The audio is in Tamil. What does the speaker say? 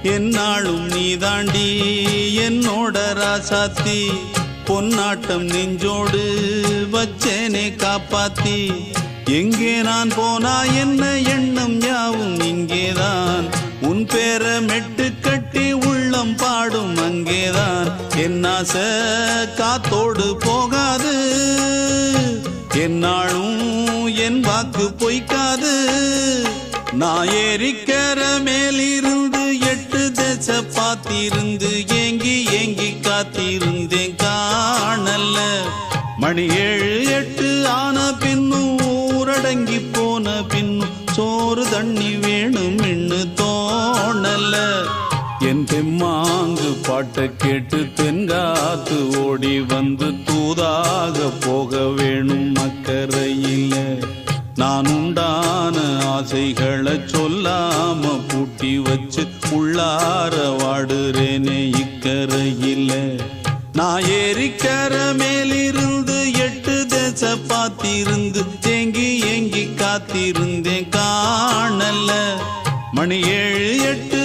என்னாலும் நீ தாண்டி என்னோட ராசாத்தி பொன்னாட்டம் நெஞ்சோடு வச்சேனே காப்பாத்தி எங்கே நான் போனா என்ன எண்ணம் யாவும் இங்கேதான் உன் பேர மெட்டு கட்டி உள்ளம் பாடும் அங்கேதான் என் ஆசை காத்தோடு போகாது என்னாலும் என் வாக்கு பொய்க்காது நான் ஏறிக்கிற மேலிருந்து 8 தேச பார்த்திருந்து ஏங்கி ஏங்கி காத்திருந்தேன் காணல மணி 7 8 ஆன பின்னும் ஊரடங்கி போன பின்னும் சோறு தண்ணி வேணும் இன்னு தோணல என் தெம்மாங்கு பாட்டை கேட்டு தென்காத்து ஓடி வந்து தூதாக போக வேணும் அக்கறையில நான் உண்டான ஆசைகளை சொல்லாம பூட்டி வச்சு உள்ளார வாடுறேனே இக்கரையில நான் ஏறிக்கிற மேலிருந்து 8 தேச பார்த்திருந்து ஏங்கி ஏங்கி காத்திருந்தேன் காணல மணி 7 8